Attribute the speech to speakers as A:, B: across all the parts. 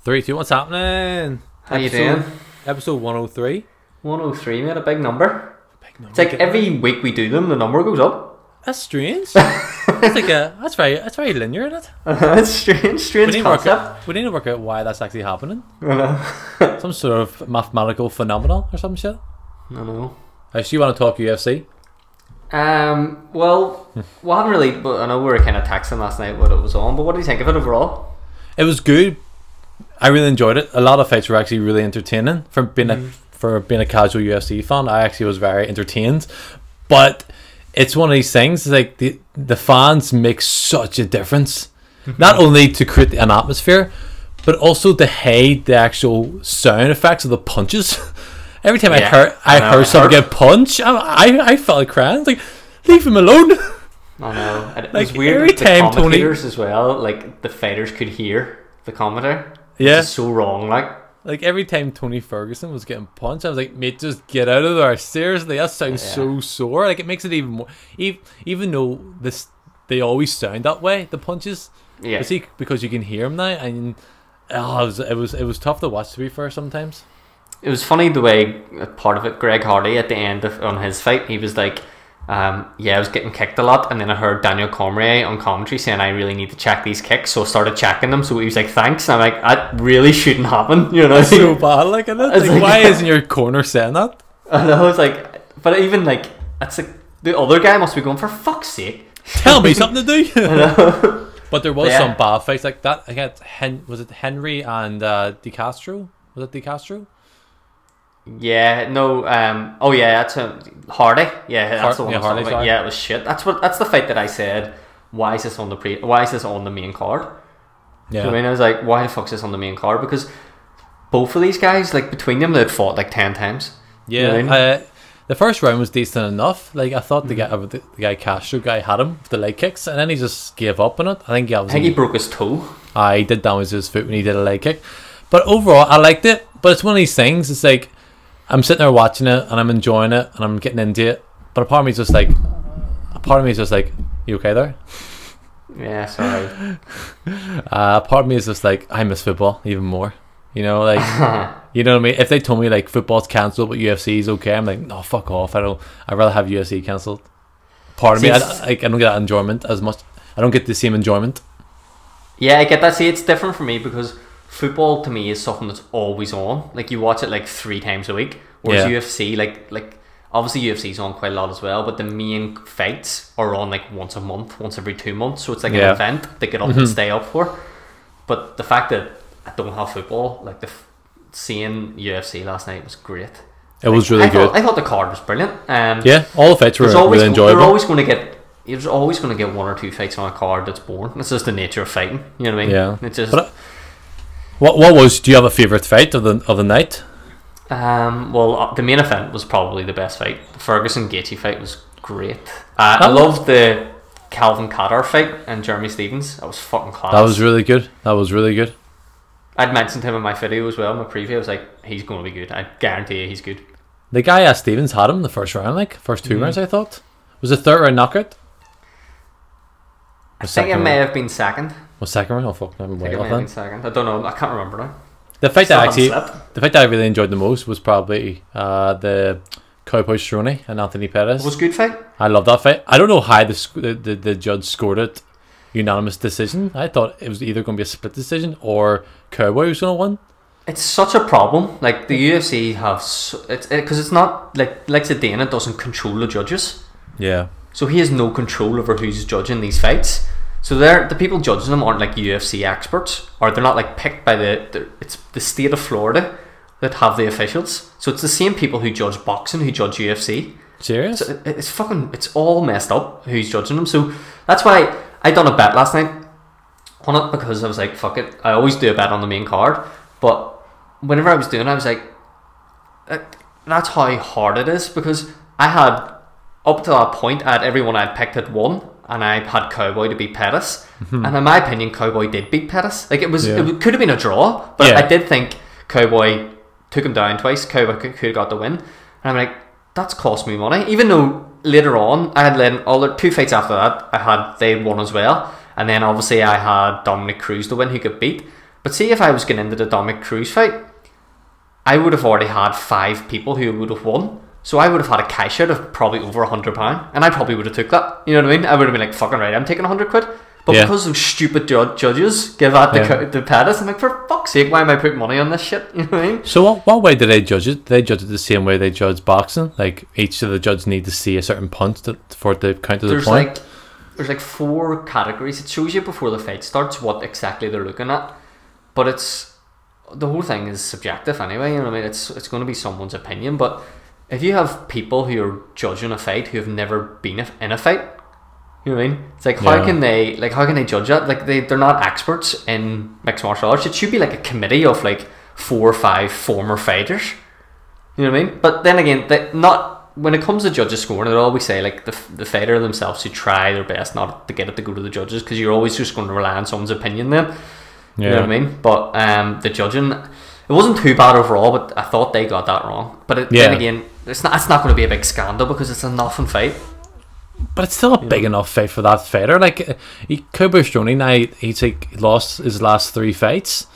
A: Three, two, what's happening?
B: How you doing?
A: Episode 103.
B: 103, mate, a big number.
A: Big number.
B: It's like every week we do them, the number goes up.
A: That's strange. That's very linear, isn't it?
B: It's strange
A: We need
B: concept.
A: to work out why that's actually happening.
B: I know.
A: Some sort of mathematical phenomenon or some shit.
B: I know.
A: So you want to talk UFC?
B: Well, we haven't really, but I know we were kind of texting last night what it was on, but what do you think of it overall?
A: It was good. I really enjoyed it. A lot of fights were actually really entertaining. For being a casual UFC fan, I actually was very entertained. But it's one of these things. Like the fans make such a difference, not only to create an atmosphere, but also to hide the actual sound effects of the punches. Every time I heard someone get punched, I felt like crying. It's like, leave him alone.
B: I know. And it
A: Like,
B: was weird
A: every
B: that the
A: time Tony-
B: commentators as well, like the fighters could hear the commentator.
A: Yeah.
B: It's so wrong,
A: Like every time Tony Ferguson was getting punched, I was like, mate, just get out of there. Seriously, that sounds so sore. Like, it makes it even more, even though they always sound that way, the punches.
B: Yeah.
A: But see, because you can hear them now, and it was tough to watch, to be fair, sometimes.
B: It was funny the way part of it, Greg Hardy at the end on his fight, he was like, I was getting kicked a lot, and then I heard Daniel Cormier on commentary saying I really need to check these kicks, so I started checking them. So he was like, thanks. And I'm like, that really shouldn't happen, you know.
A: That's so bad, like, isn't it? Like, why isn't your corner saying that?
B: I know, it's like, but even like, that's like, the other guy must be going, for fuck's sake,
A: Tell me something to do.
B: I know.
A: But there was some bad fights like that. Was it Henry and De Castro? Was it De Castro?
B: Yeah, no, that's Hardy. Yeah, that's the one.
A: Hardy, sorry.
B: Yeah, it was shit. That's the fight that I said, why is this on the main card?
A: Yeah.
B: So, I mean, I was like, why the fuck's this on the main card? Because both of these guys, like, between them, they'd fought like 10 times.
A: Yeah.
B: You know what I mean?
A: The first round was decent enough. Like, I thought the guy Castro guy had him with the leg kicks, and then he just gave up on it. I think
B: he broke his toe.
A: He did damage his foot when he did a leg kick. But overall, I liked it. But it's one of these things. It's like, I'm sitting there watching it and I'm enjoying it and I'm getting into it, but a part of me is just like, you okay there?
B: Yeah, sorry.
A: Part of me is just like, I miss football even more. You know, like, you know what I mean? If they told me like football's cancelled but UFC is okay, I'm like, no, fuck off. I'd rather have UFC cancelled. Part of me, I don't get that enjoyment as much. I don't get the same enjoyment.
B: Yeah, I get that. See, it's different for me because football to me is something that's always on. Like, you watch it like 3 times a week. Whereas UFC, like obviously UFC's on quite a lot as well, but the main fights are on like once a month, once every 2 months. So it's like an event to get up and stay up for. But the fact that I don't have football, like seeing UFC last night was great.
A: It was really good.
B: I thought the card was brilliant.
A: Yeah, all the fights were really enjoyable.
B: You're always going to get 1 or 2 fights on a card that's boring. It's just the nature of fighting. You know what I mean?
A: Yeah.
B: It's just.
A: Do you have a favourite fight of the night?
B: The main event was probably the best fight. The Ferguson Gaethje fight was great. I loved the Calvin Kattar fight and Jeremy Stephens. That was fucking class.
A: That was really good.
B: I'd mentioned him in my video as well, in my preview. I was like, he's going to be good. I guarantee you he's good.
A: The guy Stevens had him in the first round, like first 2 rounds. I thought was the third round knockout.
B: I think it may have been second.
A: Was second round? Oh fuck! I'm way off then.
B: Second. I don't know. I can't remember now.
A: The fight that I really enjoyed the most was probably the Cowboy Cerrone and Anthony Pettis.
B: It was a good fight.
A: I love that fight. I don't know how the judge scored it. Unanimous decision. I thought it was either going to be a split decision or Cowboy was going to win.
B: It's such a problem. Like, the UFC because it's not like Zidane doesn't control the judges.
A: Yeah.
B: So he has no control over who's judging these fights. So the people judging them aren't like UFC experts, or they're not like picked by it's the state of Florida that have the officials. So it's the same people who judge boxing who judge UFC.
A: Serious?
B: So it's all messed up who's judging them. So that's why I done a bet last night on it, because I was like, fuck it. I always do a bet on the main card, but whenever I was doing it, I was like, that's how hard it is, because I had, up to that point, I had everyone I'd picked had won, and I had Cowboy to beat Pettis, and in my opinion, Cowboy did beat Pettis. Like, it could have been a draw, but I did think Cowboy took him down twice. Cowboy could have got the win, and I'm like, that's cost me money. Even though later on I had led all the 2 fights after that, they won as well, and then obviously I had Dominic Cruz to win, who got beat. But see, if I was getting into the Dominic Cruz fight, I would have already had 5 people who would have won. So I would have had a cash out of probably over £100, and I probably would have took that. You know what I mean? I would have been like, fucking right, I'm taking £100. But because those stupid judges give out the Pettis, I'm like, for fuck's sake, why am I putting money on this shit? You know what I mean?
A: So what way do they judge it? Do they judge it the same way they judge boxing? Like, each of the judges need to see a certain punch for it to count as a point?
B: There's like 4 categories. It shows you before the fight starts what exactly they're looking at. But the whole thing is subjective anyway. You know what I mean? It's going to be someone's opinion. But if you have people who are judging a fight who have never been in a fight, you know what I mean? It's like, how can they judge that? Like, they're not experts in mixed martial arts. It should be like a committee of like 4 or 5 former fighters. You know what I mean? But then again, when it comes to judges scoring, they always say like the fighter themselves should try their best not to get it to go to the judges, because you're always just going to rely on someone's opinion then. You know what I mean? But the judging, it wasn't too bad overall, but I thought they got that wrong. But then again, it's not going to be a big scandal because it's a nothing fight.
A: But it's still a big enough fight for that fighter. Like, Cowboy Cerrone now, he's like lost his last 3 fights.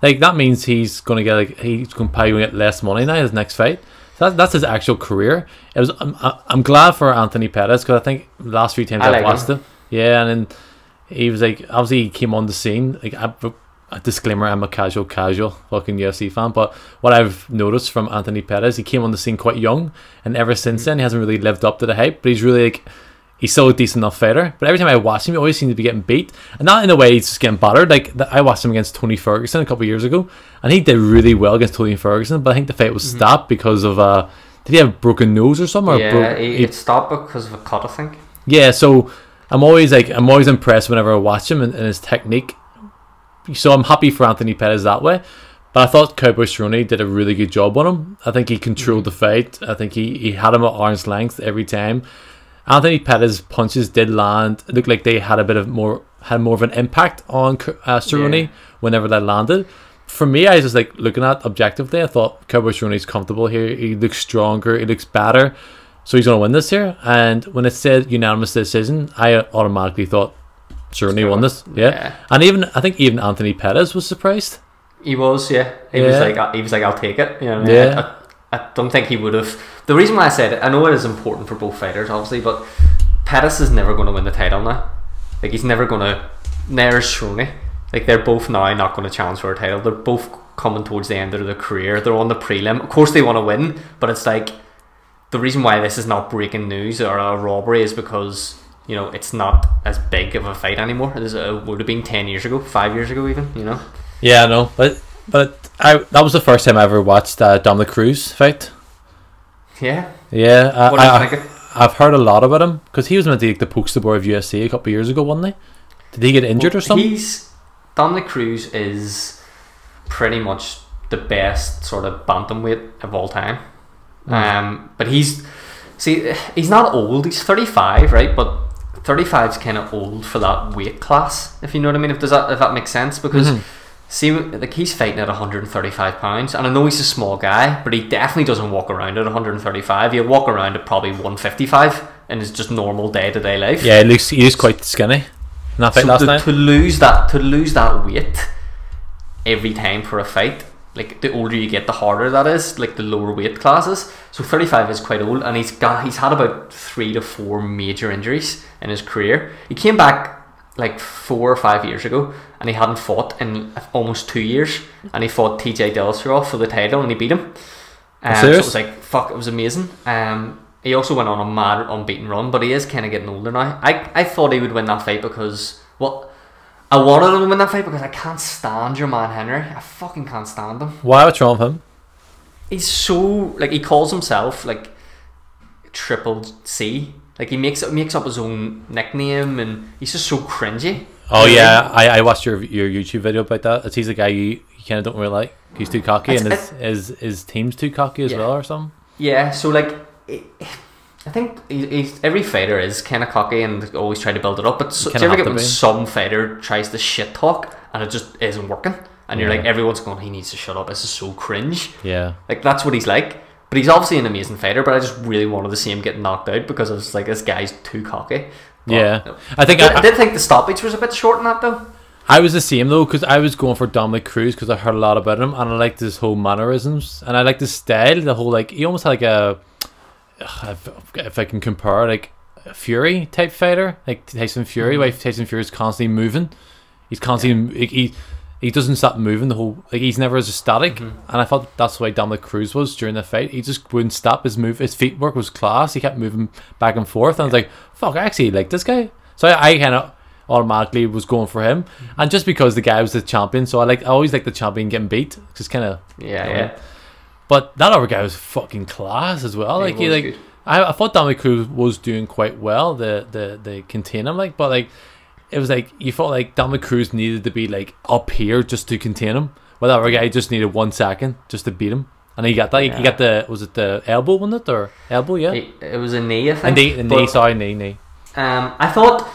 A: Like, that means he's going to get he's going to probably get less money now his next fight. So that's his actual career. I'm glad for Anthony Pettis, because I think the last few times I've watched him, and then he was like, obviously he came on the scene. Like, a disclaimer, I'm a casual fucking UFC fan, but what I've noticed from Anthony Pettis, he came on the scene quite young, and ever since then he hasn't really lived up to the hype. But he's really like, he's still a decent enough fighter. But every time I watch him, he always seems to be getting beat, and not in a way he's just getting battered. Like, I watched him against Tony Ferguson a couple of years ago, and he did really well against Tony Ferguson. But I think the fight was stopped because of did he have a broken nose or something?
B: He stopped because of a cut, I think.
A: Yeah, so I'm always impressed whenever I watch him and his technique. So I'm happy for Anthony Pettis that way. But I thought Cowboy Cerrone did a really good job on him. I think he controlled the fight. I think he had him at arm's length every time. Anthony Pettis' punches did land. It looked like they had more of an impact on Cerrone whenever they landed. For me, I was just like looking at objectively, I thought Cowboy Cerrone's comfortable here. He looks stronger. He looks better. So he's going to win this here. And when it said unanimous decision, I automatically thought Cerrone won this. Yeah. And I think even Anthony Pettis was surprised.
B: He was, He was like, I'll take it. You know what I mean? I don't think he would have. The reason why I said it, I know it is important for both fighters, obviously, but Pettis is never going to win the title now. Like, he's never going to. There's Cerrone. Like, they're both now not going to challenge for a title. They're both coming towards the end of their career. They're on the prelim. Of course, they want to win, but it's like, the reason why this is not breaking news or a robbery is because, you know, it's not as big of a fight anymore. It would have been 10 years ago, 5 years ago even, you know.
A: Yeah, I know, but that was the first time I ever watched Dominic Cruz fight.
B: Yeah.
A: Yeah. I've heard a lot about him, because he was meant to take the poster boy of UFC a couple of years ago, wasn't he? Did he get injured or something?
B: Dominic Cruz is pretty much the best sort of bantamweight of all time. But he's not old. He's 35, right? But 35 is kind of old for that weight class, if you know what I mean. If that makes sense, because see, like, he's fighting at 135 pounds, and I know he's a small guy, but he definitely doesn't walk around at 135. He'll walk around at probably 155 in his just normal day-to-day life. Yeah,
A: he is quite skinny.
B: To lose that weight every time for a fight, like, the older you get, the harder that is, like the lower weight classes. So 35 is quite old, and he's had about 3 to 4 major injuries in his career. He came back like 4 or 5 years ago, and he hadn't fought in almost 2 years, and he fought TJ Dillashaw for the title, and he beat him. So it was like, fuck, it was amazing. He also went on a mad unbeaten run, but he is kind of getting older now. I thought he would win that fight because, well, I wanted him to win that fight because I can't stand your man Henry. I fucking can't stand him.
A: Why? What's wrong with him?
B: He's so, like, he calls himself like Triple C. Like, he makes up his own nickname, and he's just so cringy.
A: Oh yeah, I watched your YouTube video about that. He's a guy you kind of don't really like. He's too cocky, and his team's too cocky as well, or something. Yeah,
B: so like, I think every fighter is kind of cocky and always try to build it up. But do you ever get when some fighter tries to shit talk and it just isn't working, and you're like, everyone's going, he needs to shut up. This is so cringe.
A: Yeah,
B: like, that's what he's like. But he's obviously an amazing fighter. But I just really wanted to see him get knocked out because I was like, this guy's too cocky. But,
A: yeah,
B: no. I did think the stoppage was a bit short in that though.
A: I was the same though, because I was going for Dominic Cruz because I heard a lot about him and I liked his whole mannerisms and I liked his style. The whole he almost had like a, if I can compare, like a Fury type fighter, like Tyson Fury. Like Tyson Fury is constantly moving. He's constantly he doesn't stop moving the whole. He's never as static. And I thought that's the way Dominic Cruz was during the fight. He just wouldn't stop. His feet work was class. He kept moving back and forth. And I was like, fuck, I actually like this guy. So I kind of automatically was going for him, and just because the guy was the champion, so I always like the champion getting beat, just kind of But that other guy was fucking class as well. I thought Dominic Cruz was doing quite well. The contain him, but it was you felt like Dominic Cruz needed to be up here just to contain him, while that other guy just needed 1 second just to beat him, and he got that. He got the elbow, wasn't it, or elbow? Yeah,
B: it was a knee, I think.
A: Knee.
B: I thought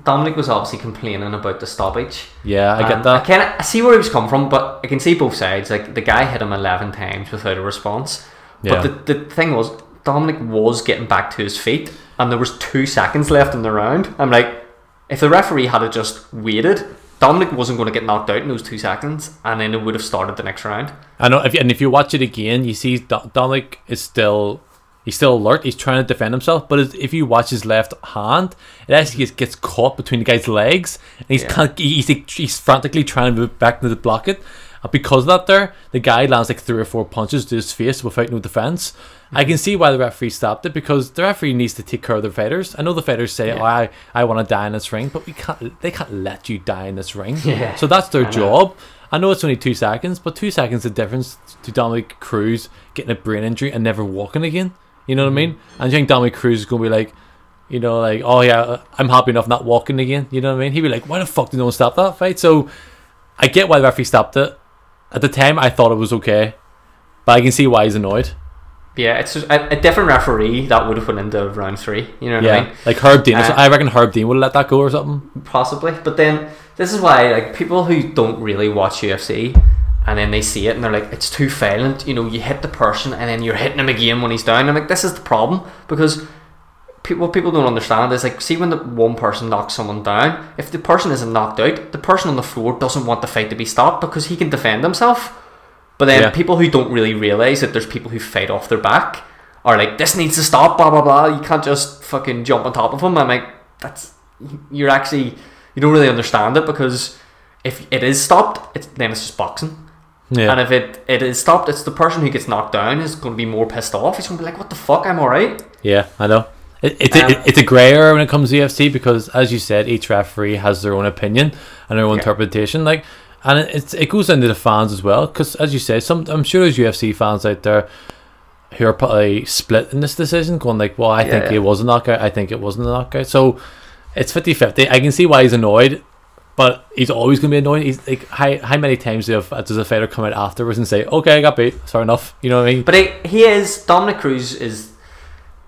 B: Dominic was obviously complaining about the stoppage.
A: Yeah, I get that.
B: I see where he was coming from, but I can see both sides. The guy hit him 11 times without a response.
A: Yeah.
B: But the thing was, Dominic was getting back to his feet, and there was 2 seconds left in the round. I'm like, if the referee had just waited, Dominic wasn't going to get knocked out in those 2 seconds, and then it would have started the next round.
A: I know. If you watch it again, you see Dominic is still. He's still alert. He's trying to defend himself, but if you watch his left hand, it actually gets caught between the guy's legs, and he's frantically trying to move back to block it. And because of that, the guy lands 3 or 4 punches to his face without no defense. I can see why the referee stopped it, because the referee needs to take care of their fighters. I know the fighters say, "Oh, I want to die in this ring," but they can't let you die in this ring.
B: Yeah.
A: So that's their job. I know it's only 2 seconds, but 2 seconds is the difference to Dominic Cruz getting a brain injury and never walking again. You know what I mean? And I think Dominic Cruz is going to be oh yeah, I'm happy enough not walking again. You know what I mean? He'd be like, why the fuck did no one stop that fight? So I get why the referee stopped it. At the time, I thought it was okay, but I can see why he's annoyed.
B: Yeah, it's just a different referee that would have went into round 3. You know what I mean?
A: Like Herb Dean. I reckon Herb Dean would have let that go or something.
B: Possibly. But then, this is why people who don't really watch UFC, and then they see it and they're like, it's too violent, you hit the person and then you're hitting him again when he's down. I'm like, this is the problem, because what people don't understand is see when the one person knocks someone down, if the person isn't knocked out, the person on the floor doesn't want the fight to be stopped because he can defend himself. But then people who don't really realise that there's people who fight off their back are like, this needs to stop, blah blah blah, you can't just fucking jump on top of him. I'm like, you don't really understand it, because if it is stopped, then it's just boxing. Yeah. And if it is stopped, it's the person who gets knocked down is going to be more pissed off. He's going to be like, what the fuck, I'm alright.
A: Yeah, I know. It's a grey area when it comes to UFC, because, as you said, each referee has their own opinion and their own interpretation. And it goes into the fans as well, because, as you say, I'm sure there's UFC fans out there who are probably split in this decision, going well, I think it was a knockout, I think it wasn't a knockout. So it's 50-50. I can see why he's annoyed, but he's always going to be annoyed. He's how many times does a fighter come out afterwards and say, okay, I got beat, sorry enough, you know what I mean?
B: But Dominic Cruz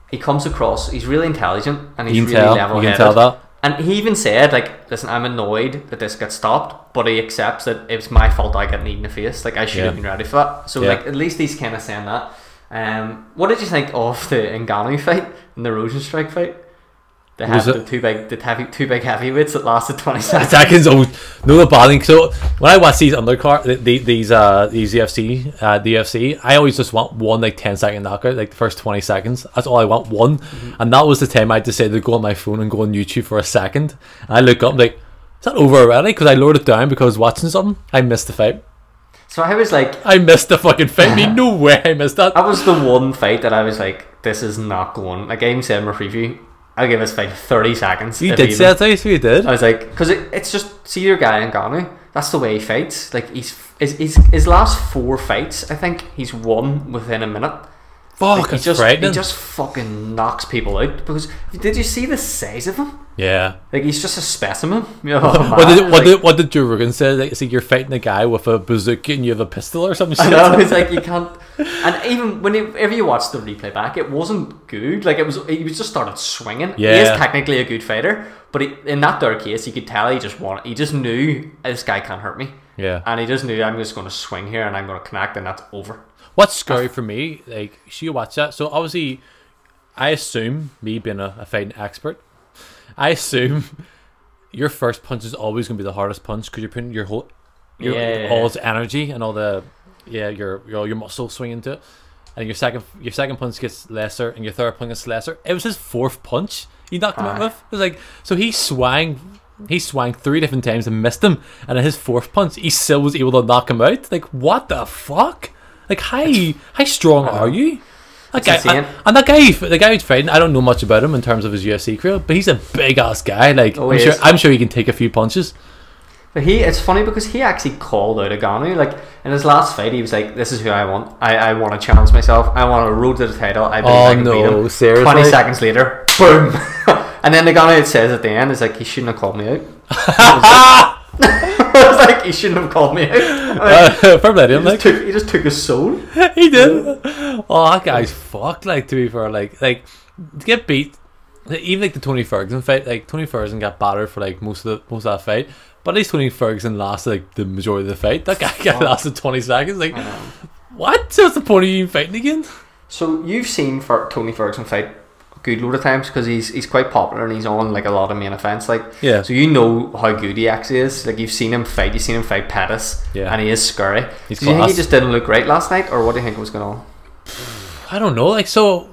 B: he comes across, he's really intelligent, and he's really level-headed.
A: You can tell that.
B: And he even said, listen, I'm annoyed that this got stopped, but he accepts that it was my fault I got kneed in the face. I should have been ready for that. So at least he's kind of saying that. What did you think of the Ngannou fight and the Rosenstrike fight? They had the two big heavyweights that lasted 20 seconds.
A: No, the bad thing. So when I watch these undercard, these UFC, I always just want one 10-second knockout, the first 20 seconds. That's all I want, one. And that was the time I decided to go on my phone and go on YouTube for a second. And I look up, is that over already? Because I lowered it down because I was watching something. I missed the fight.
B: So I was
A: I missed the fucking fight. No way I missed that.
B: That was the one fight that I was this is not going. I even said in my preview, I'll give this fight 30 seconds.
A: You did say that, so you did.
B: I was because it's just, see your guy in Ngannou, that's the way he fights. His last 4 fights, I think he's won within a minute.
A: Fuck,
B: he just fucking knocks people out. Because did you see the size of him?
A: Yeah,
B: he's just a specimen.
A: What did Joe Rogan say? It's you're fighting a guy with a bazooka and you have a pistol or something.
B: I know, it's you can't. And even whenever you watch the replay back, it wasn't good. He just started swinging.
A: Yeah.
B: He is technically a good fighter, but in that third case, you could tell he just knew, this guy can't hurt me.
A: Yeah,
B: and he just knew, I'm just going to swing here and I'm going to connect, and that's over.
A: What's scary for me, you watch that. So obviously, I assume, me being a fighting expert, I assume your first punch is always going to be the hardest punch because you're putting your whole
B: Yeah.
A: all its energy and all the your muscle swing into it, and your second punch gets lesser and your third punch gets lesser. It was his fourth punch he knocked him out with. It was like, so he swung 3 different times and missed him, and in his fourth punch he still was able to knock him out. Like, what the fuck? Like, how strong are you? That guy, and that guy, the guy who's fighting, I don't know much about him in terms of his UFC career, but he's a big ass guy. Like, I'm sure he can take a few punches.
B: But it's funny because he actually called out Ngannou. Like, in his last fight, he was like, "This is who I want. I want to challenge myself. I want to road to the title. I believe I can beat him."
A: Seriously?
B: 20 seconds later, boom. And then Ngannou says at the end, "It's like, he shouldn't have called me out." I was like, he shouldn't have called me out. He just took his soul.
A: He did. Oh, that guy's fucked. Like, to be fair, like to get beat, even like the Tony Ferguson fight. Like, Tony Ferguson got battered for like most of that fight, but at least Tony Ferguson lasted like the majority of the fight. That guy lasted 20 seconds. Like, what? So what's the point of you fighting again?
B: So you've seen Tony Ferguson fight a good load of times because he's quite popular and he's on like a lot of main events. Like,
A: yeah.
B: So you know how good he actually is. Like, you've seen him fight. You've seen him fight Pettis. Yeah. And he is scary. Do you think he just didn't look right last night, or what do you think was going on?
A: I don't know. Like, so,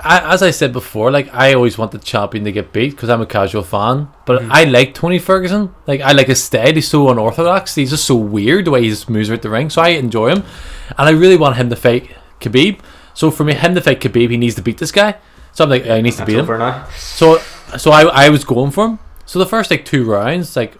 A: as I said before, like, I always want the champion to get beat because I'm a casual fan. But I like Tony Ferguson. Like, I like his style. He's so unorthodox. He's just so weird the way he just moves around the ring. So I enjoy him, and I really want him to fight Khabib. So for me, him to fight Khabib, he needs to beat this guy. So I'm like, he needs to beat him.
B: Now.
A: So I was going for him. So the first like 2 rounds, like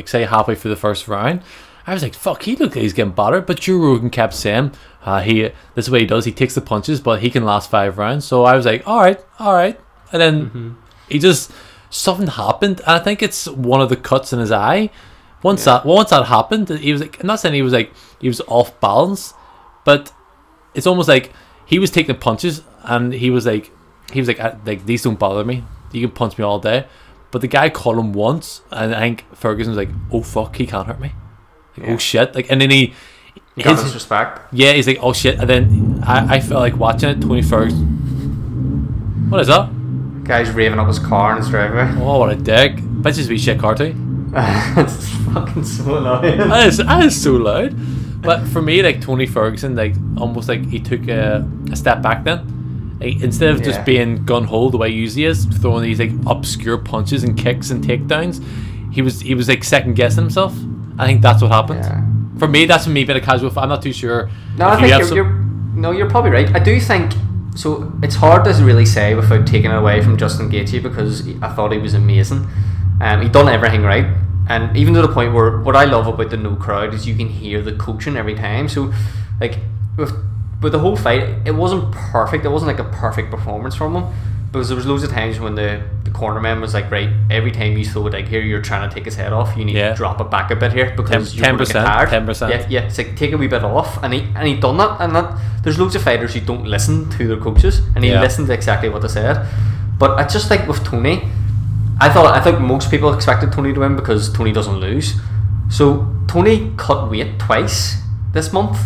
A: say halfway through the first round, I was like, fuck, he looked like he's getting battered. But Joe Rogan kept saying, this is what he does. He takes the punches, but he can last 5 rounds. So I was like, all right. And then he just, something happened. And I think it's one of the cuts in his eye. Once that happened, he was like, I'm not saying he was off balance, but it's almost like he was taking punches and he was like, these don't bother me. You can punch me all day. But the guy caught him once, and I think Ferguson was like, oh fuck, he can't hurt me. Like, oh shit. Like, and then he
B: got his respect.
A: Yeah, he's like, oh shit. And then I felt like watching it, Tony Ferguson. What is that?
B: Guy's raving up his car in his driveway.
A: Oh, what a dick. Bitch is a wee shit car too.
B: It's fucking so annoying.
A: That is so loud. But for me, like, Tony Ferguson, like, almost like he took a step back then. Like, instead of just being gun-ho the way he usually is, throwing these like obscure punches and kicks and takedowns, he was like second guessing himself. I think that's what happened. Yeah. For me, that's me being a casual fan. I'm not too sure.
B: No, I think you're probably right. I do think so. It's hard to really say without taking it away from Justin Gaethje because I thought he was amazing. He done everything right, and even to the point where what I love about the no crowd is you can hear the coaching every time. So, like with the whole fight, it wasn't perfect. It wasn't like a perfect performance from him because there was loads of times when the cornerman was like, right, every time you throw it like here, you're trying to take his head off. You need to drop it back a bit here because you're 10%, tired.
A: 10%.
B: Yeah. It's like take a wee bit off, and he done that. And that there's loads of fighters who don't listen to their coaches, and he listened to exactly what they said. But I just think with Tony, I think most people expected Tony to win because Tony doesn't lose. So Tony cut weight twice this month.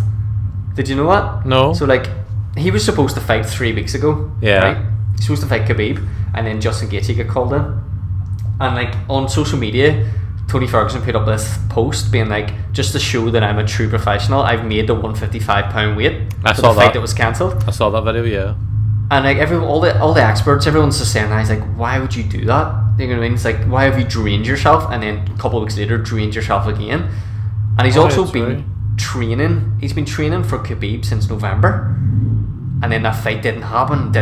B: Did you know that?
A: No.
B: So like, he was supposed to fight 3 weeks ago.
A: Yeah.
B: Right? He's supposed to fight Khabib, and then Justin Gaethje got called in. And like on social media, Tony Ferguson put up this post being like, just to show that I'm a true professional, I've made the 155-pound weight for the fight that was cancelled.
A: I saw that video, yeah.
B: And like all the experts, everyone's just saying that. He's like, why would you do that? You know what I mean? It's like, why have you drained yourself and then a couple of weeks later drained yourself again? And he's also been training. He's been training for Khabib since November, and then that fight didn't happen.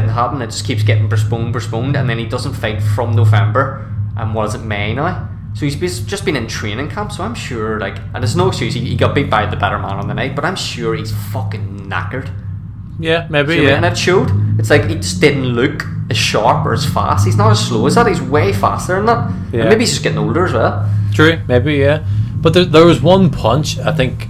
B: It just keeps getting postponed, and then he doesn't fight from November. And what is it, May now? So he's just been in training camp. So I'm sure, like, and there's no excuse. He got beat by the better man on the night, but I'm sure he's fucking knackered.
A: Yeah, maybe.
B: So, and it showed. It's like he just didn't look as sharp or as fast. He's not as slow as that. He's way faster than that. Yeah. And maybe he's just getting older as well.
A: True, maybe, yeah. But there was one punch, I think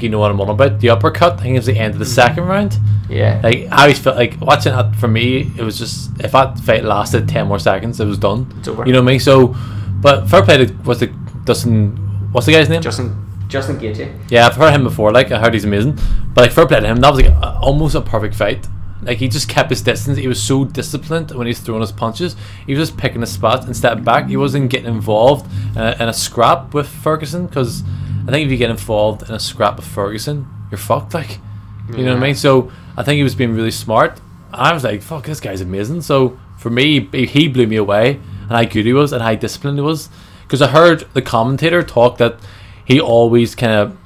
A: you know what I'm on about. The uppercut, I think it was the end of the second round.
B: Yeah.
A: Like, I always felt like watching that, for me, it was just, if that fight lasted 10 more seconds, it was done.
B: It's over.
A: You know what I mean? So, but fair play to, what's the guy's name?
B: Justin Gaethje.
A: Yeah, I've heard him before, like, I heard he's amazing. But like, fair play to him, that was like almost a perfect fight. Like, he just kept his distance. He was so disciplined when he was throwing his punches. He was just picking his spots and stepping back. He wasn't getting involved in a scrap with Ferguson, because I think if you get involved in a scrap with Ferguson, you're fucked. Like, you know what I mean? So I think he was being really smart. I was like, fuck, this guy's amazing. So for me, he blew me away, and how good he was and how disciplined he was. Because I heard the commentator talk that he always kind of,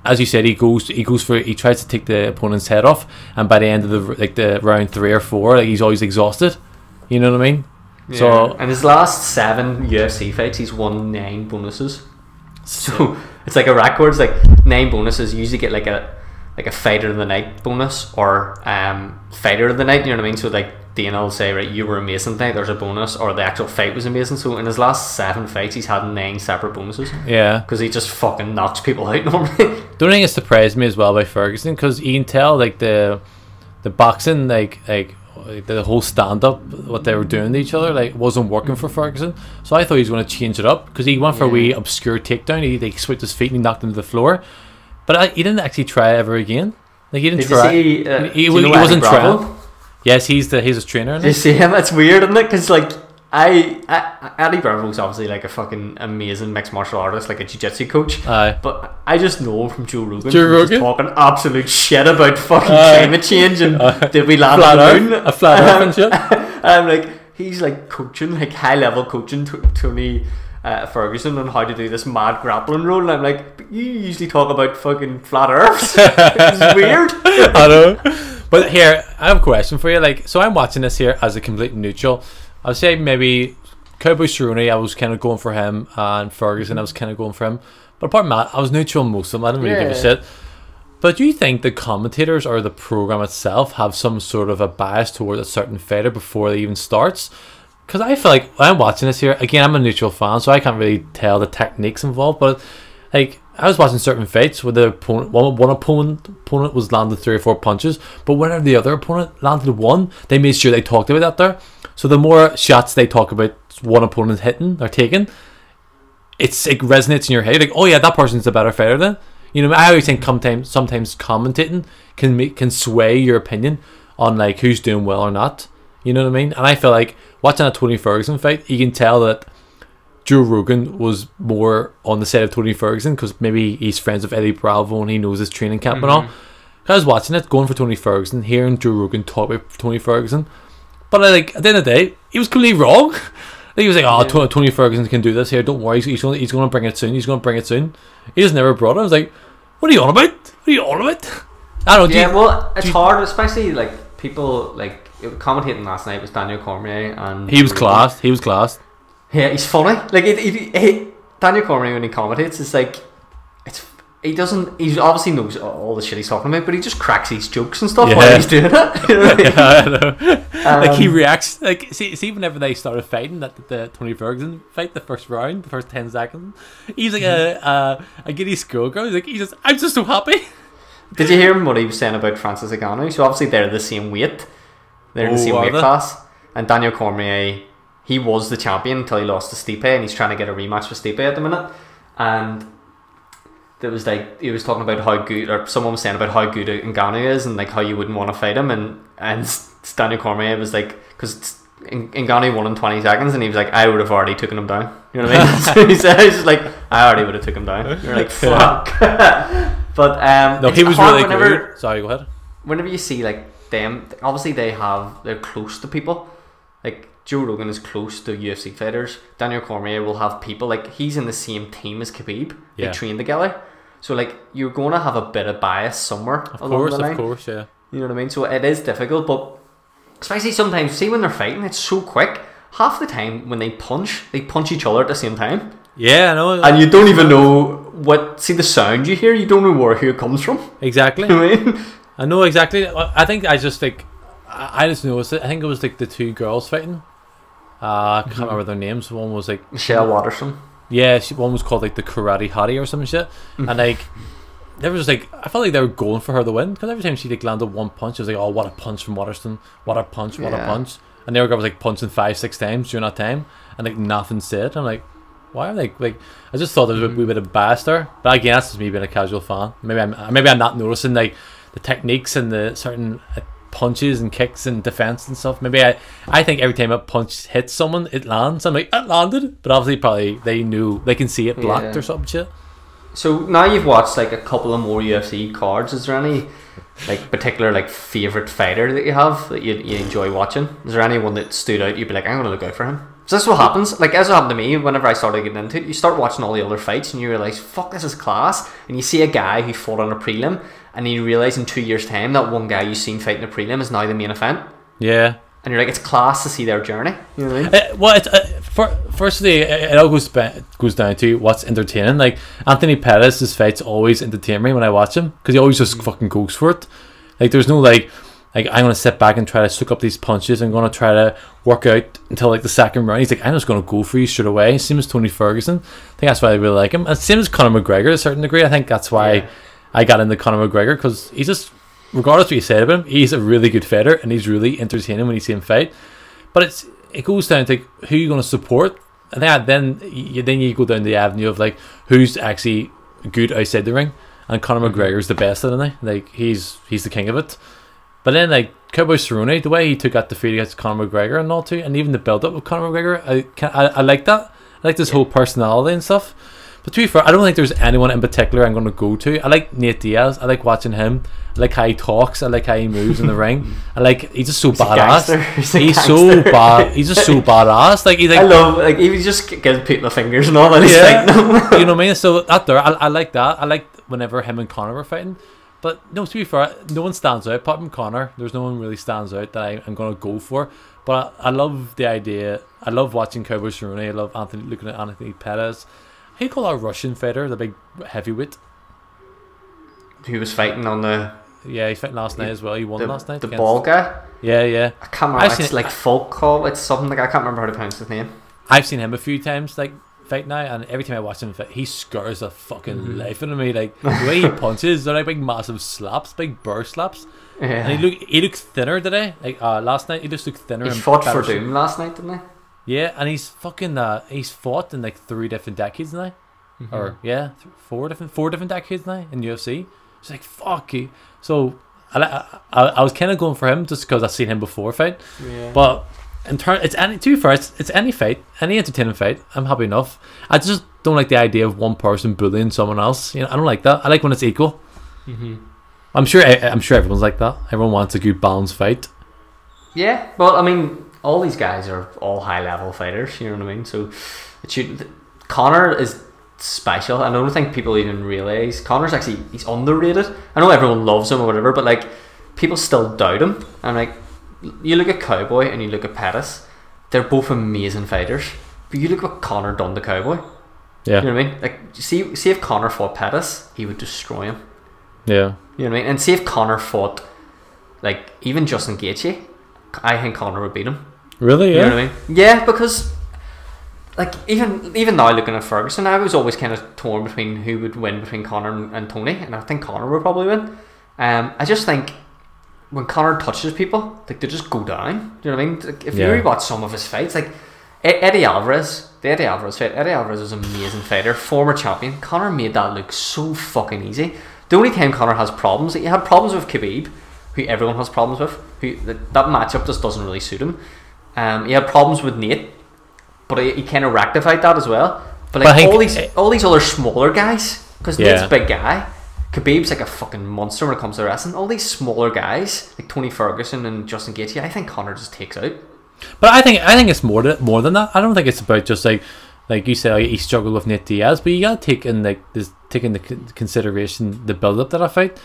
A: as you said, he tries to take the opponent's head off, and by the end of the round 3 or 4, like, he's always exhausted. You know what I mean?
B: Yeah.
A: So,
B: and his last 7 UFC fights, he's won 9 bonuses. So it's like a record. It's like 9 bonuses. You usually get like a fighter of the night bonus, or fighter of the night. You know what I mean? So like, Dana will say, right, you were amazing tonight, there's a bonus, or the actual fight was amazing. So in his last 7 fights, he's had 9 separate bonuses.
A: Yeah,
B: because he just fucking knocks people out normally.
A: The only thing that surprised me as well by Ferguson, because you can tell like the boxing, like the whole stand up, what they were doing to each other, like, wasn't working for Ferguson. So I thought he was going to change it up, because he went for a wee obscure takedown. He switched his feet and he knocked him to the floor, but he didn't actually try ever again. Like, he didn't try. He wasn't trying. Yes, he's his trainer.
B: You see him? It's weird, isn't it? Because like, Eddie Bravo's obviously like a fucking amazing mixed martial artist, like a jiu-jitsu coach. But I just know him from Joe Rogan. Just talking absolute shit about fucking climate change and did we land on the moon?
A: A flat earth and shit.
B: I'm like, he's like coaching, like high level coaching Tony Ferguson on how to do this mad grappling roll. And I'm like, but you usually talk about fucking flat earths. It's weird.
A: I know. But here, I have a question for you. Like, so I'm watching this here as a complete neutral. I'd say maybe Cowboy Cerrone, I was kind of going for him, and Ferguson, I was kind of going for him. But apart from that, I was neutral on most of them. I didn't really give a shit. But do you think the commentators or the program itself have some sort of a bias towards a certain fighter before it even starts? Because I feel like when I'm watching this here, again, I'm a neutral fan, so I can't really tell the techniques involved. But like, I was watching certain fights where the opponent, one opponent was landing 3 or 4 punches, but whenever the other opponent landed 1, they made sure they talked about that there. So the more shots they talk about one opponent hitting or taking, it resonates in your head. Like, oh yeah, that person's a better fighter then. You know, I always think sometimes commentating can sway your opinion on like who's doing well or not. You know what I mean? And I feel like watching a Tony Ferguson fight, you can tell that Joe Rogan was more on the side of Tony Ferguson, because maybe he's friends with Eddie Bravo and he knows his training camp and all. I was watching it, going for Tony Ferguson, hearing Joe Rogan talk about Tony Ferguson, but like, at the end of the day, he was completely wrong. He was like, oh, Tony Ferguson can do this here, don't worry, he's going to bring it soon, he just never brought it. I was like, what are you on about? I don't know.
B: Yeah, well, it's hard, especially like people like commentating last night was Daniel Cormier, and
A: he was classed.
B: Yeah, he's funny. Like, Daniel Cormier, when he commentates, it's like, he obviously knows all the shit he's talking about, but he just cracks these jokes and stuff while he's doing it. You know what I mean?
A: Yeah, I know. Like, he reacts, like, see whenever they started fighting, the Tony Ferguson fight, the first round, the first 10 seconds, he's like a giddy schoolgirl. I'm just so happy.
B: Did you hear him what he was saying about Francis Ngannou? So obviously they're the same weight. They're in the same weight class. And Daniel Cormier, he was the champion until he lost to Stipe, and he's trying to get a rematch with Stipe at the minute. And there was like, he was talking about how good, or someone was saying about how good Ngannou is, and like how you wouldn't want to fight him. And Daniel Cormier was like, because Ngannou won in 20 seconds, and he was like, I would have already taken him down. You know what I mean? So he said, he's just like, I already would have taken him down. You're like, fuck. But
A: no, he was really good. Sorry, go ahead.
B: Whenever you see like them, obviously they're close to people. Like, Joe Rogan is close to UFC fighters. Daniel Cormier will have people, like, he's in the same team as Khabib. They train together. So, like, you're going to have a bit of bias somewhere. Of
A: course, yeah.
B: You know what I mean? So it is difficult, but especially sometimes, see when they're fighting, it's so quick. Half the time when they punch each other at the same time.
A: Yeah, I know.
B: And you don't even know see the sound you hear, you don't know where it comes from.
A: Exactly.
B: You know what I mean?
A: I know exactly. I think I just noticed it. I think it was like the 2 girls fighting. I can't remember their names. One was like
B: Michelle Watterson.
A: Yeah, one was called like the Karate Hottie or some shit. And like, they were just like, I felt like they were going for her to win, because every time she like landed one punch, it was like, oh, what a punch from Watterson, what a punch. And the other guy was like punching 5-6 times during that time, and like nothing said. I'm like, why are they like? I just thought there was a wee bit of bias there. But again, that's just me being a casual fan. Maybe I'm not noticing like the techniques and the certain punches and kicks and defense and stuff. Maybe I think every time a punch hits someone, it lands. I'm like, it landed, but obviously probably they can see it blocked or something shit.
B: So now you've watched like a couple of more UFC cards. Is there any like particular like favorite fighter that you have that you enjoy watching? Is there anyone that stood out? You'd be like, I'm gonna look out for him. So this is what happens. Like, as it happened to me whenever I started getting into it, you start watching all the other fights and you realise, fuck, this is class. And you see a guy who fought on a prelim and you realise in 2 years' time that one guy you've seen fighting a prelim is now the main event.
A: Yeah.
B: And you're like, it's class to see their journey. You know what I mean?
A: Well, it's firstly, it all goes down to what's entertaining. Like, Anthony Pettis' fights always entertain me when I watch him because he always just fucking goes for it. Like, there's no like I'm going to sit back and try to soak up these punches. I'm going to try to work out until like the second round. He's like, I'm just going to go for you straight away. Same as Tony Ferguson. I think that's why I really like him. And same as Conor McGregor to a certain degree. I think that's why I got into Conor McGregor, because he's just, regardless of what you say about him, he's a really good fighter and he's really entertaining when you see him fight. But it goes down to who you're going to support. I think then you go down the avenue of like who's actually good outside the ring. And Conor McGregor's the best at it. Like, he's the king of it. But then, like, Cowboy Cerrone, the way he took that defeat against Conor McGregor and all too, and even the build-up with Conor McGregor, I like that. I like this whole personality and stuff. But to be fair, I don't think there's anyone in particular I'm going to go to. I like Nate Diaz. I like watching him. I like how he talks. I like how he moves in the ring. He's just so badass. He's so bad. He's just so badass. Like, he's like,
B: I love, like, he just gives people the fingers and all that. Yeah.
A: You know what I mean? So that there, I like that. I like whenever him and Conor were fighting. But no, to be fair, no one stands out apart from Conor. There's no one really stands out that I'm going to go for. But I love the idea. I love watching Cowboy Cerrone. I love looking at Anthony Pettis. How do you call our Russian fighter, the big heavyweight?
B: Who was fighting on the...
A: Yeah, he's fighting last night as well. He won last night.
B: The bald guy?
A: Yeah.
B: I can't remember. It's like Volkov. It's something like... I can't remember how to pronounce his name.
A: I've seen him a few times, like, fight now, and every time I watch him fight, he scars the fucking life out of me. Like, the way he punches, they're like big massive slaps, big burst slaps. Yeah. And he looked thinner today. Like, last night he just looked thinner.
B: He fought for Doom last night, didn't he?
A: Yeah, and he's fought in like 3 different decades now. Or four different decades now in UFC. It's like, fuck you. So I was kind of going for him just because I've seen him before fight. Yeah. But it's any fight, any entertaining fight. I'm happy enough. I just don't like the idea of one person bullying someone else. You know, I don't like that. I like when it's equal. I'm sure everyone's like that. Everyone wants a good balanced fight. Yeah,
B: well, I mean, all these guys are all high level fighters. You know what I mean? So Conor is special. I don't think people even realise Conor's actually, he's underrated. I know everyone loves him or whatever, but like, people still doubt him. And like, you look at Cowboy and you look at Pettis, they're both amazing fighters. But you look what Conor done to Cowboy. Yeah. You know what I mean? Like, see if Conor fought Pettis, he would destroy him.
A: Yeah.
B: You know what I mean? And see if Conor fought, like, even Justin Gaethje, I think Conor would beat him.
A: Really? Yeah.
B: You know what I mean? Yeah, because like even now looking at Ferguson, I was always kind of torn between who would win between Conor and Tony, and I think Conor would probably win. I just think when Conor touches people, like, they just go down. Do you know what I mean? Like, if you rewatch some of his fights, like Eddie Alvarez fight, Eddie Alvarez was an amazing fighter, former champion. Conor made that look so fucking easy. The only time Conor has problems, he had problems with Khabib, who everyone has problems with. That matchup just doesn't really suit him. He had problems with Nate, but he kind of rectified that as well. But like, all these other smaller guys, because Nate's a big guy, Khabib's like a fucking monster when it comes to wrestling. All these smaller guys like Tony Ferguson and Justin Gaethje, I think Conor just takes out.
A: But I think it's more than that. I don't think it's about just like you said, like, he struggled with Nate Diaz, but you gotta take into consideration the build up to that fight.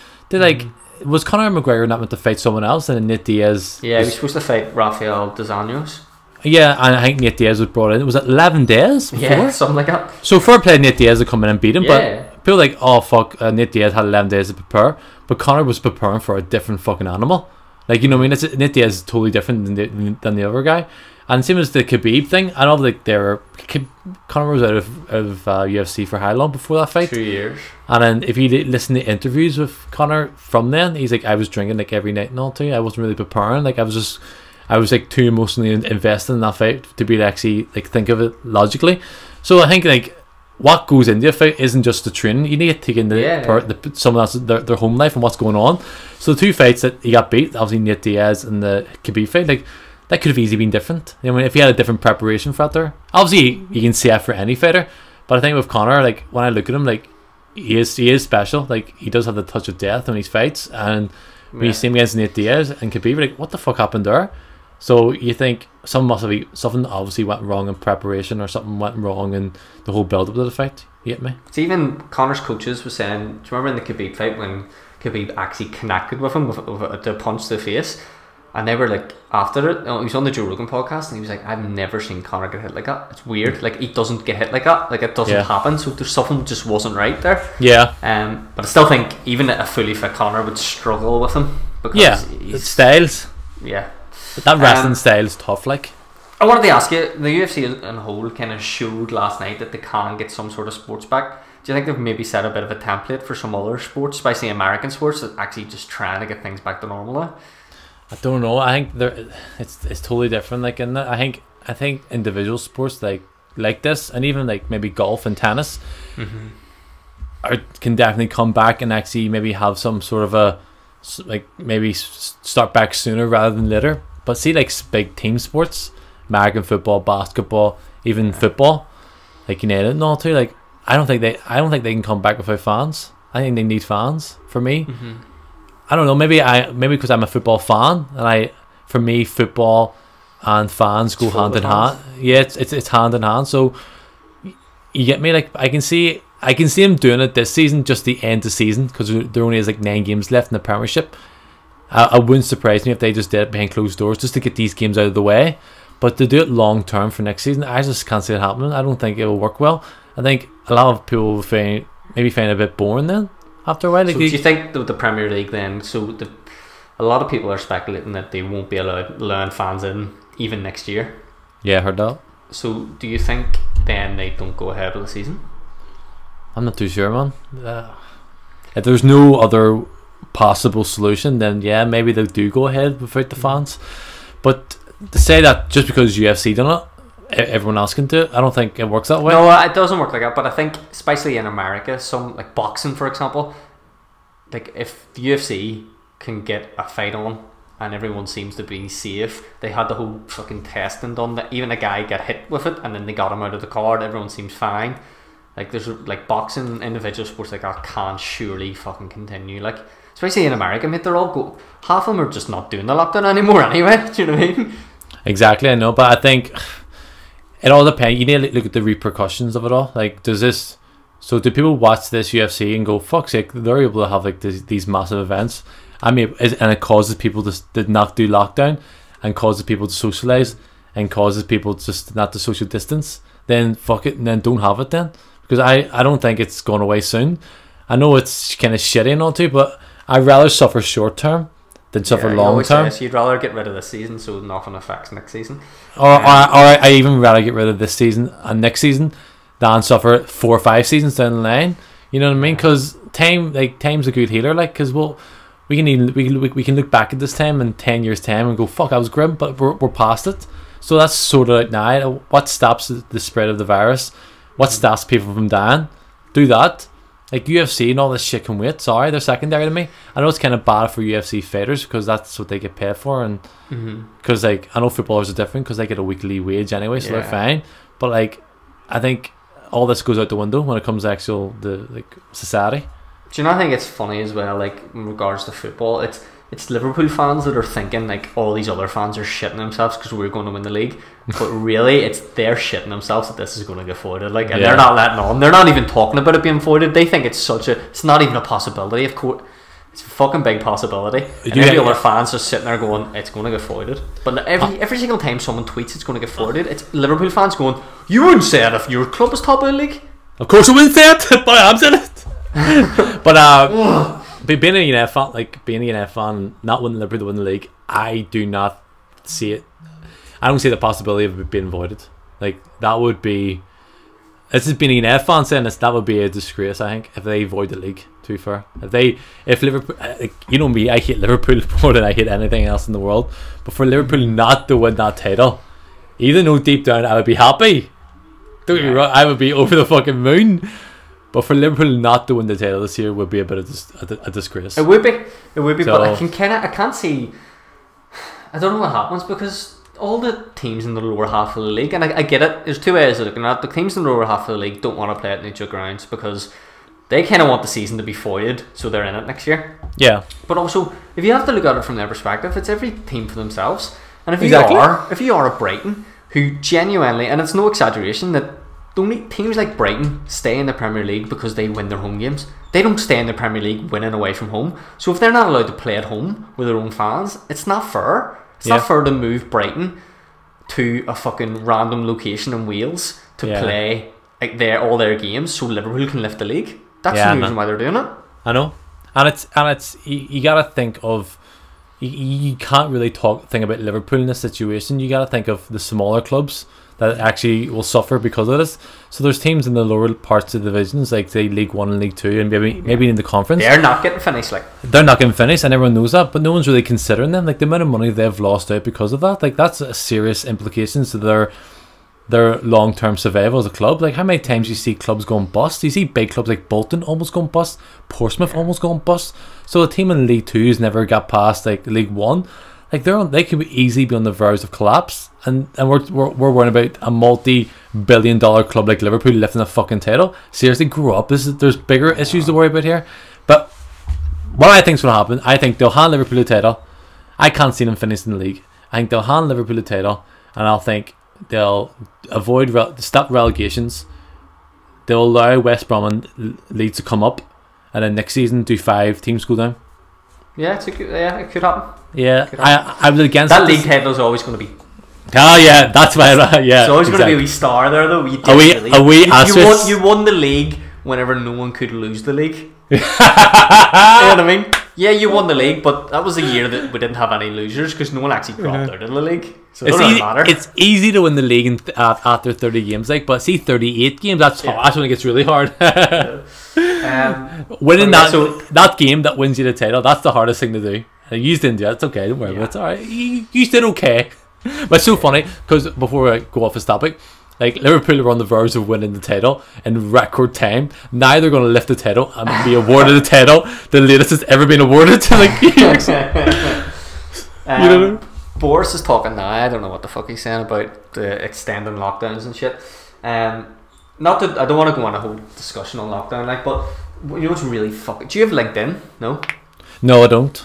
A: Was Conor McGregor not meant to fight someone else, and Nate Diaz? Yeah,
B: he was supposed to fight Rafael dos Anjos.
A: Yeah, and I think Nate Diaz was brought in. Was it 11 days before?
B: Yeah, something like that.
A: So fair play Nate Diaz to come in and beat him, but people like, oh fuck, Nate Diaz had 11 days to prepare, but Conor was preparing for a different fucking animal. Like, you know what I mean? Nate Diaz is totally different than the other guy. And same as the Khabib thing. I know like Conor was out of UFC for how long before that fight?
B: 2 years.
A: And then if you listen to interviews with Conor from then, he's like, I was drinking like every night and all too. I wasn't really preparing. Like, I was like too emotionally invested in that fight to be actually like think of it logically. So I think like what goes into a fight isn't just the training. You need to take into someone else their home life and what's going on. So the two fights that he got beat, obviously Nate Diaz and the Khabib fight, like that could have easily been different. I mean, if he had a different preparation for that there, obviously you can see that for any fighter. But I think with Conor, like when I look at him, like he is special. Like he does have the touch of death when he fights, and when you see him against Nate Diaz and Khabib, like what the fuck happened there? So you think something obviously went wrong in preparation, or something went wrong in the whole build up to the fight. You get me?
B: It's even Conor's coaches were saying, do you remember in the Khabib fight when Khabib actually connected with him with a punch to the face? And they were like, after it, he was on the Joe Rogan podcast, and he was like, I've never seen Conor get hit like that. It's weird. Like, he doesn't get hit like that. Like, it doesn't happen. So there's something just wasn't right there.
A: Yeah.
B: But I still think even a fully fit Conor would struggle with him. Because
A: it's styles.
B: Yeah.
A: But that wrestling style is tough, like.
B: I wanted to ask you, the UFC as a whole kind of showed last night that they can get some sort of sports back. Do you think they've maybe set a bit of a template for some other sports, especially American sports, that actually just trying to get things back to normal now?
A: I don't know. I think it's totally different. Like in that, I think individual sports like this, and even like maybe golf and tennis, can definitely come back and actually maybe have some sort of a maybe start back sooner rather than later. But see, like big team sports, American football, basketball, even football, like United and all too. Like I don't think they can come back without fans. I think they need fans. For me. I don't know, maybe because I'm a football fan, and for me football and fans go hand in hand. Yeah, it's hand in hand. So you get me? Like I can see him doing it this season, just the end of the season, because there only is like 9 games left in the Premiership. I wouldn't surprise me if they just did it behind closed doors just to get these games out of the way. But to do it long term for next season, I just can't see it happening. I don't think it will work well. I think a lot of people will find it a bit boring then. After a while, like,
B: so do you think the Premier League then? So a lot of people are speculating that they won't be allowing fans in even next year.
A: Yeah, I heard that.
B: So do you think then they don't go ahead with the season?
A: I'm not too sure, man. If there's no other possible solution, then yeah, maybe they do go ahead without the fans. But to say that just because UFC done it, everyone else can do it, I don't think it works that way.
B: No, it doesn't work like that. But I think, especially in America, some like boxing, for example, like if the UFC can get a fight on and everyone seems to be safe, they had the whole fucking testing done that even a guy got hit with it and then they got him out of the card, everyone seems fine. Like there's like boxing, individual sports like that can't surely fucking continue. Like especially in America, mate, they're all half of them are just not doing the lockdown anymore anyway. Do you know what I mean? Exactly,
A: I know, but I think it all depends. You need to look at the repercussions of it all. Like, do people watch this UFC and go, fuck's sake, they're able to have like these massive events? I mean, and it causes people to not do lockdown, and causes people to socialise, and causes people just not to social distance. Then fuck it, and then don't have it then, because I don't think it's going away soon. I know it's kind of shitty and all too, but I'd rather suffer short term than suffer long term.
B: So you'd rather get rid of this season so nothing affects next season,
A: or I even rather get rid of this season and next season than suffer 4 or 5 seasons down the line. You know what I mean? Because time's a good healer. Like, because we can look back at this time in 10 years' time and go, fuck, I was grim, but we're past it. So that's sorted out now. What stops the spread of the virus? What stops people from dying? Do that. Like UFC and all this shit can wait. Sorry, they're secondary to me. I know it's kind of bad for UFC fighters because that's what they get paid for, and because like I know footballers are different because they get a weekly wage anyway, so they're fine. But like, I think all this goes out the window when it comes to the society.
B: Do you not think it's funny as well? Like in regards to football, it's Liverpool fans that are thinking like all these other fans are shitting themselves because we're going to win the league, but really it's they're shitting themselves that this is going to get voided. Like, and they're not letting on. They're not even talking about it being voided. They think it's not even a possibility. Of course, it's a fucking big possibility. And every other fans just sitting there going, it's going to get voided. But every single time someone tweets it's going to get voided, it's Liverpool fans going, you wouldn't say it if your club was top of the league.
A: Of course I wouldn't say it, but I am saying it. But being a United fan, not winning Liverpool to win the league, I do not see it. I don't see the possibility of it being voided. Like, that would be, this has been a United fan saying this, that would be a disgrace, I think, if they void the league, to be fair. If Liverpool, like, you know me, I hate Liverpool more than I hate anything else in the world, but for Liverpool not to win that title, even though deep down I would be happy, Don't get me wrong, I would be over the fucking moon. But for Liverpool not to win the title this year would be a bit of a disgrace.
B: It would be. So, but I can't see. I don't know what happens because all the teams in the lower half of the league, and I get it. There's two ways of looking at it. The teams in the lower half of the league don't want to play at neutral grounds because they kind of want the season to be voided, so they're in it next year.
A: Yeah.
B: But also, if you have to look at it from their perspective, it's every team for themselves. And if you are a Brighton who genuinely, and it's no exaggeration, that only teams like Brighton stay in the Premier League because they win their home games. They don't stay in the Premier League winning away from home. So if they're not allowed to play at home with their own fans, it's not fair. It's not fair to move Brighton to a fucking random location in Wales to play like all their games so Liverpool can lift the league. That's the reason why they're doing it.
A: I know. And it's you gotta think of you can't really think about Liverpool in this situation. You gotta think of the smaller clubs that actually will suffer because of this. So there's teams in the lower parts of the divisions, like say League 1 and League 2 and maybe in the conference.
B: They're not getting finished,
A: they're not getting finished, and everyone knows that, but no one's really considering them. Like the amount of money they've lost out because of that, like that's a serious implications to their long-term survival as a club. Like how many times you see clubs going bust? You see big clubs like Bolton almost going bust, Portsmouth almost going bust. So a team in League 2 has never got past like League 1. Like they could easily be on the verge of collapse, and we're worrying about a multi-billion-dollar club like Liverpool lifting a fucking title. Seriously, grow up. There's bigger issues to worry about here. But what I think's going to happen, I think they'll hand Liverpool a title. I can't see them finishing the league. I think they'll hand Liverpool a title, and I'll think they'll stop relegations. They'll allow West Brom and Leeds to come up, and then next season do 5 teams go down.
B: Yeah, it could happen.
A: Yeah, I was against
B: that league title is always going to be.
A: Oh yeah, that's why. Yeah,
B: it's always going to be a wee star there, though. You won the league whenever no one could lose the league. You know what I mean? Yeah, you won the league, but that was a year that we didn't have any losers because no one actually dropped out of the league. So it doesn't matter.
A: It's easy to win the league after 30 games, but see 38 games. That's when it gets really hard. Winning that game that wins you the title, that's the hardest thing to do. You didn't do it. It's okay. Don't worry about it. It's all right. You did okay. But it's so funny because before I go off this topic, like Liverpool were on the verge of winning the title in record time. Now they're going to lift the title and be awarded the title, the latest it's ever been awarded to like years.
B: You know? Boris is talking now. I don't know what the fuck he's saying about the extending lockdowns and shit. Not that I don't want to go on a whole discussion on lockdown, but you know what's really fucking. Do you have LinkedIn? No.
A: No, I don't.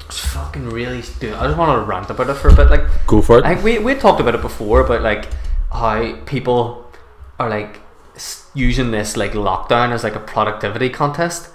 B: It's fucking really. I just want to rant about it for a bit.
A: Go for it.
B: I think we talked about it before, about how people are using this lockdown as a productivity contest,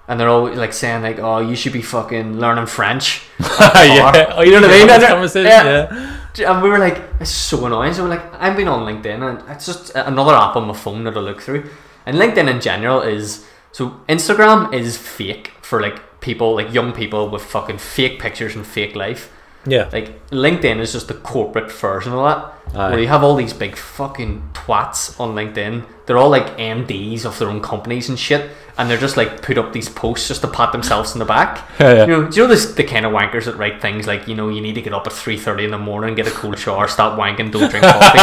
B: and they're always saying oh, you should be fucking learning French.
A: Yeah. Oh, you know what I mean? Conversation. Yeah.
B: And we were it's so annoying. So we're I've been on LinkedIn, and it's just another app on my phone that I look through. And LinkedIn in general is Instagram is fake for people, young people with fucking fake pictures and fake life.
A: Yeah.
B: LinkedIn is just the corporate version of that. Where you have all these big fucking twats on LinkedIn. They're all MDs of their own companies and shit, and they're just put up these posts just to pat themselves in the back.
A: Yeah.
B: Do you know the kind of wankers that write things you need to get up at 3:30 in the morning, get a cold shower, stop wanking, don't drink coffee.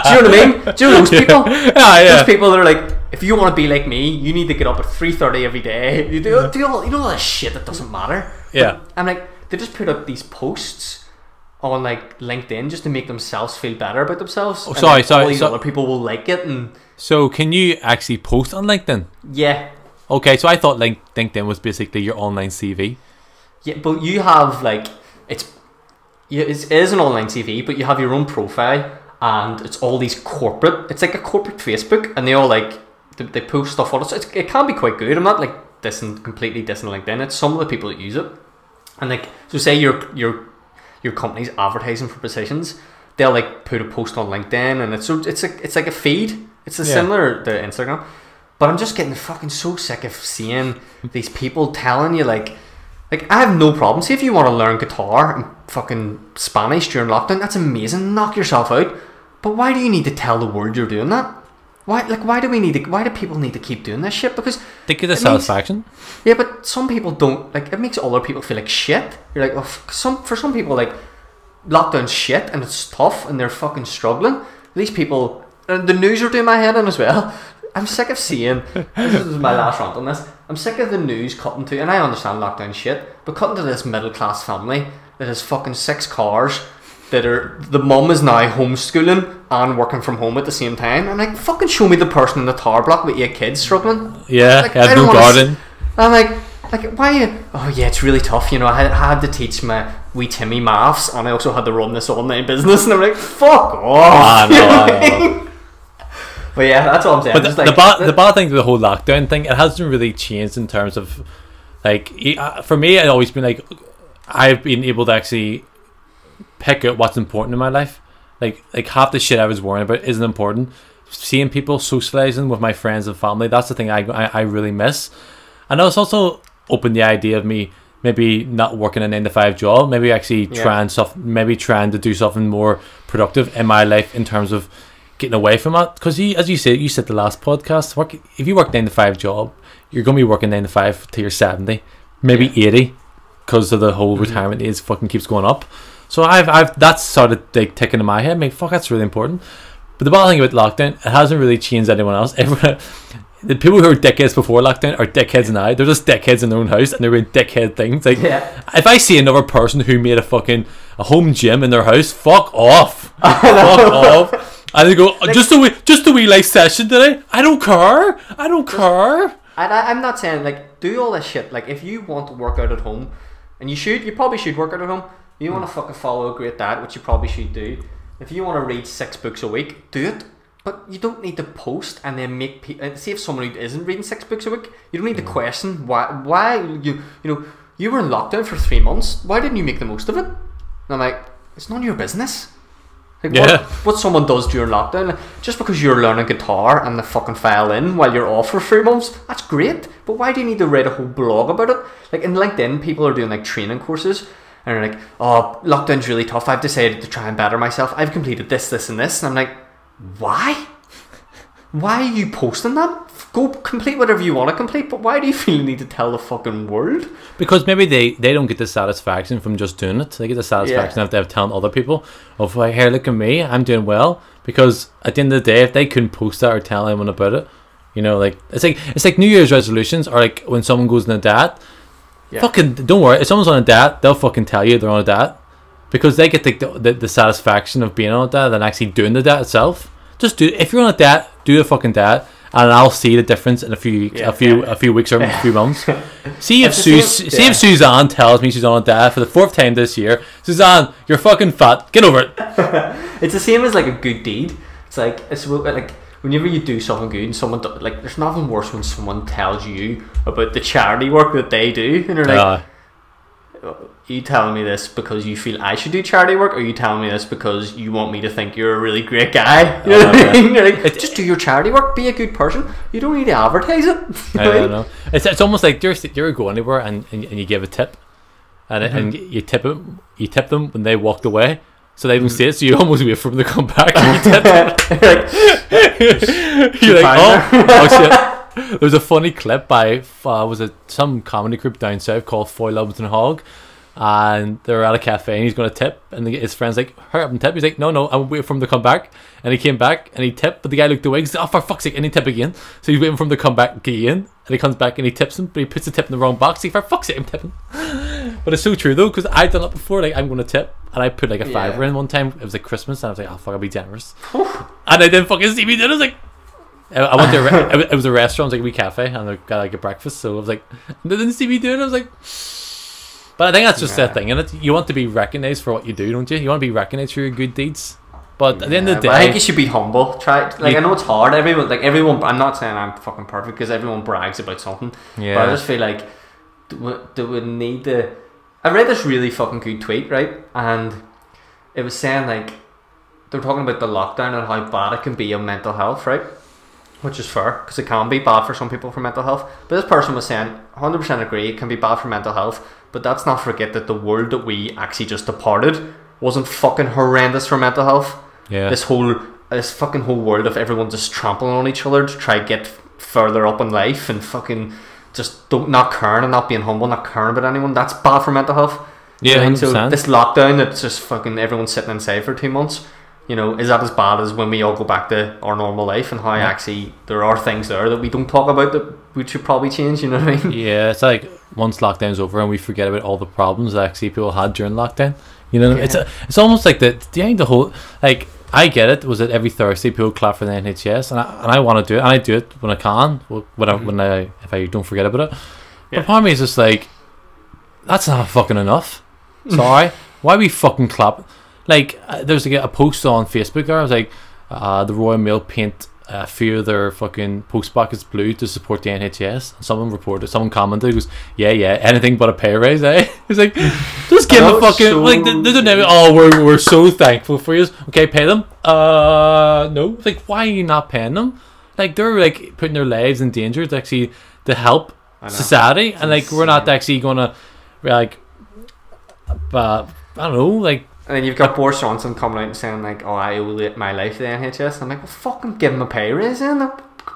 B: Do you know what I mean? Do you know those people? Those people that are if you want to be like me, you need to get up at 3:30 every day. You do all that shit that doesn't matter.
A: Yeah.
B: I'm they just put up these posts on LinkedIn just to make themselves feel better about themselves.
A: Oh, sorry.
B: All these other people will like it, and
A: so can you actually post on LinkedIn?
B: Yeah.
A: Okay, so I thought LinkedIn was basically your online CV.
B: Yeah, but you have it is an online CV, but you have your own profile, and it's all these corporate. It's like a corporate Facebook, and they all they post stuff on it. So it can be quite good. I'm not completely dissing LinkedIn. It's some of the people that use it, and so say your company's advertising for positions, they'll put a post on LinkedIn, and it's like a feed. It's similar to Instagram, but I'm just getting fucking so sick of seeing these people telling you I have no problem. See, if you want to learn guitar and fucking Spanish during lockdown, that's amazing. Knock yourself out. But why do you need to tell the world you're doing that? Why do people need to keep doing this shit? Because
A: they get the satisfaction.
B: Yeah, but some people don't. It makes other people feel like shit. You're for some people lockdown's shit and it's tough and they're fucking struggling. These people the news are doing my head in as well. I'm sick of seeing, this is my last rant on this, I'm sick of the news cutting to, and I understand lockdown shit, but cutting to this middle class family that has fucking 6 cars, that are, the mum is now homeschooling and working from home at the same time. I'm like, fucking show me the person in the tower block with 8 kids struggling.
A: Yeah,
B: like,
A: I have no garden.
B: I'm like, why? Oh yeah, it's really tough. You know, I had to teach my wee Timmy maths, and I also had to run this online business, and I'm like, fuck off. No. But yeah, that's all I'm saying.
A: But the bad thing to the whole lockdown thing, it hasn't really changed in terms of, like, for me, it's always been like, I've been able to actually pick out what's important in my life. Like half the shit I was worrying about isn't important. Seeing people, socializing with my friends and family, that's the thing I really miss. And it's also opened the idea of me maybe not working a 9-to-5 job, maybe actually trying to do something more productive in my life in terms of getting away from it. Because as you said the last podcast, if you work 9-to-5 job, you're going to be working 9-to-5 till you're 70, maybe 80, because of the whole retirement age fucking keeps going up. So I've that's started like ticking in my head. I mean, fuck, that's really important. But the bad thing about lockdown, it hasn't really changed anyone else. The people who were dickheads before lockdown are dickheads now. They're just dickheads in their own house, and they're doing dickhead things. Like, if I see another person who made a home gym in their house, fuck off, fuck off. And they go, like, just a wee like session today. I don't care.
B: I'm not saying like do all this shit. Like, if you want to work out at home, and you probably should work out at home. You want to fucking follow a great diet, which you probably should do. If you want to read 6 books a week, do it. But you don't need to post and then make people. See, if someone who isn't reading 6 books a week, you don't need to question why you were in lockdown for 3 months. Why didn't you make the most of it? And I'm like, it's none of your business. Like, what someone does during lockdown, just because you're learning guitar and the fucking violin while you're off for 3 months, that's great. But why do you need to write a whole blog about it? Like in LinkedIn, people are doing like training courses. And they're like, oh, lockdown's really tough. I've decided to try and better myself. I've completed this, this, and this. And I'm like, why? Why are you posting that? Go complete whatever you want to complete, but why do you feel the need to tell the fucking world?
A: Because maybe they don't get the satisfaction from just doing it. They get the satisfaction of telling other people, of like, here, look at me, I'm doing well. Because at the end of the day, if they couldn't post that or tell anyone about it, you know, like it's like New Year's resolutions, or like when someone goes on a diet. Fucking don't worry. If someone's on a diet, they'll fucking tell you they're on a diet, because they get the satisfaction of being on a diet than actually doing the diet itself. Just do. If you're on a diet, do the fucking diet, and I'll see the difference in a few weeks or a few months. See if Suzanne tells me she's on a diet for the 4th time this year. Suzanne, you're fucking fat. Get over it.
B: It's the same as like a good deed. It's like whenever you do something good and someone like, there's nothing worse when someone tells you about the charity work that they do, and you're like, are you telling me this because you feel I should do charity work, or are you telling me this because you want me to think you're a really great guy? You know what I mean? You're like, just do your charity work, be a good person. You don't need to advertise it.
A: I don't know. It's almost like you're going anywhere and you give a tip, and you tip them when they walked away. So they don't see it, so you almost wait for them to come back and you tip them. You're like, oh shit. There's a funny clip by was it some comedy group down south called Foy Loves and Hog, and they're at a cafe and he's going to tip, and his friend's like, hurry up and tip. He's like, no, I'm waiting for him to come back. And he came back and he tipped, but the guy looked away. He's like, oh, for fuck's sake, and he tip again. So he's waiting for him to come back again, and he comes back and he tips him, but he puts the tip in the wrong box. He's like, for fuck's sake, I'm tipping. But it's so true though, because I've done it before. Like, I'm going to tip, and I put like a $5 in one time. It was like Christmas, and I was like, oh fuck, I'll be generous. And I didn't fucking see me do it. I was like, I went to it was a restaurant, it was like a wee cafe, and I got like a breakfast. So I was like, they didn't see me do it. I was like, but I think that's just that thing, and you want to be recognized for what you do, don't you? You want to be recognized for your good deeds. But at the end of the day,
B: I think you should be humble. I know it's hard. Everyone. I'm not saying I'm fucking perfect, because everyone brags about something. Yeah. But I just feel like they would need to. I read this really fucking good tweet, right? And it was saying like they're talking about the lockdown and how bad it can be on mental health, right? Which is fair, because it can be bad for some people for mental health. But this person was saying, 100% agree, it can be bad for mental health. But let's not forget that the world that we actually just departed wasn't fucking horrendous for mental health.
A: Yeah.
B: This fucking whole world of everyone just trampling on each other to try to get further up in life, and fucking just not caring and not being humble, not caring about anyone. That's bad for mental health.
A: Yeah, 100%.
B: So this lockdown, it's just fucking everyone sitting inside for 2 months. you know, is that as bad as when we all go back to our normal life, and how actually there are things there that we don't talk about that we should probably change, you know what I mean?
A: Yeah, it's like once lockdown's over and we forget about all the problems that actually people had during lockdown. You know, it's almost like the whole, like, I get it. Was it every Thursday people clap for the NHS, and I want to do it, and I do it when I can, if I don't forget about it. But part of me is just like, that's not fucking enough. Sorry, why we fucking clap? Like, there's like a post on Facebook there. I was like, the Royal Mail paint a few of their fucking post buckets blue to support the NHS. Someone commented, goes, yeah, anything but a pay raise, eh? It's like, just give them a fucking, so like, they don't know, oh, we're so thankful for you. Okay, pay them. No. It's like, why are you not paying them? Like, they're like putting their lives in danger to actually to help society, and like, we're not actually gonna, like, I don't know, like.
B: And then you've got Boris Johnson coming out and saying like, oh, I owe my life to the NHS. I'm like, well, fucking give them a pay raise then. They're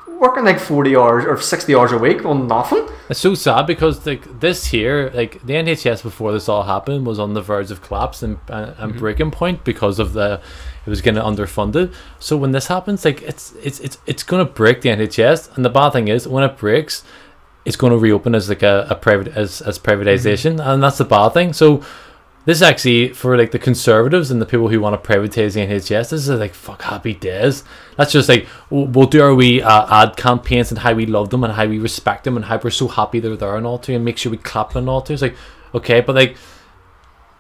B: working like 40 hours or 60 hours a week on nothing.
A: It's so sad because like this here, like the NHS before this all happened was on the verge of collapse and breaking point because of it was getting underfunded. So when this happens, like it's gonna break the NHS, and the bad thing is when it breaks, it's gonna reopen as like a private as privatization, and that's the bad thing. So this is actually, for like the Conservatives and the people who want to privatise the NHS, this is like, fuck, happy days. That's just like, we'll do our wee ad campaigns and how we love them and how we respect them and how we're so happy they're there and all too, and make sure we clap and all too. It's like, okay, but like,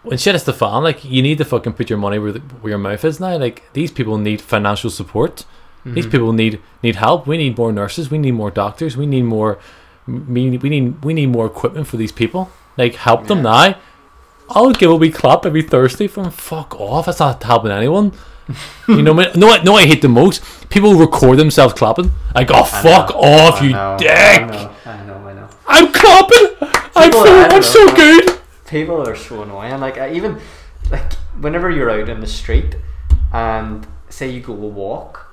A: when shit hits the fan, like, you need to fucking put your money where your mouth is now. Like, these people need financial support. These people need help. We need more nurses. We need more doctors. We need more. We need more equipment for these people. Like, help them now. I'll give a wee clap every Thursday from fuck off. That's not helping anyone. You know what? No, I hate the most. People record themselves clapping. Like, oh, fuck off, you dick.
B: I know.
A: I'm clapping. I'm so good.
B: People are so annoying. Like, even like whenever you're out in the street and say you go a walk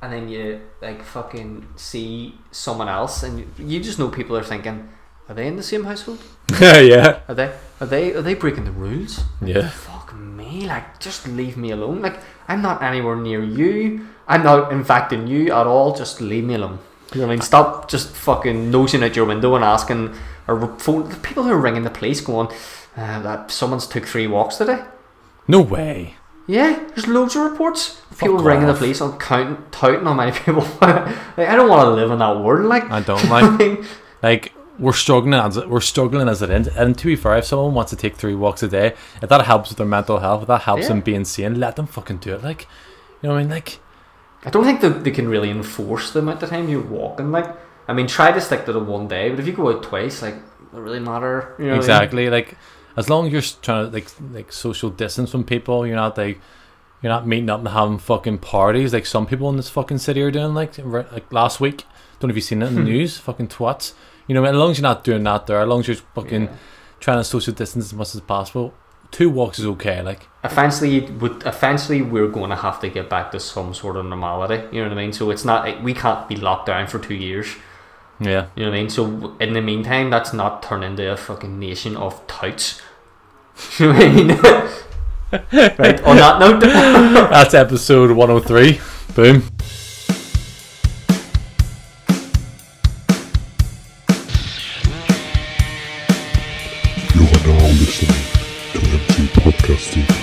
B: and then you like fucking see someone else and you just know people are thinking, are they in the same household?
A: Yeah.
B: Are they breaking the rules?
A: Yeah.
B: Fuck me, like, just leave me alone. Like, I'm not anywhere near you. I'm not infecting you at all. Just leave me alone. You know what I mean? Stop just fucking nosing out your window and asking, or phone the people who are ringing the police going, that someone's took 3 walks today.
A: No way.
B: Yeah, there's loads of reports. People ringing the police on touting how many people. Like, I don't want to live in that world. Like,
A: I don't like. Like, we're struggling as it is, and to be fair, if someone wants to take 3 walks a day, if that helps with their mental health, if that helps them being sane, let them fucking do it. Like, you know what I mean? Like,
B: I don't think that they can really enforce the amount of time you're walking. Like, I mean, try to stick to the one day, but if you go out twice, like, it doesn't really matter. You know
A: exactly.
B: What I mean?
A: Like, as long as you're trying to like social distance from people, you're not meeting up and having fucking parties like some people in this fucking city are doing. Like last week, don't know if you've seen it in the news. Fucking twats. You know, as long as you're not doing that there, as long as you're fucking trying to social distance as much as possible, 2 walks is okay. Like,
B: eventually we're going to have to get back to some sort of normality. You know what I mean? So it's not like we can't be locked down for 2 years.
A: Yeah.
B: You know what I mean? So in the meantime, that's not turn into a fucking nation of touts. You know what I mean? Right. On that note,
A: that's episode 103. Boom.
C: You are now listening to MT Podcasting.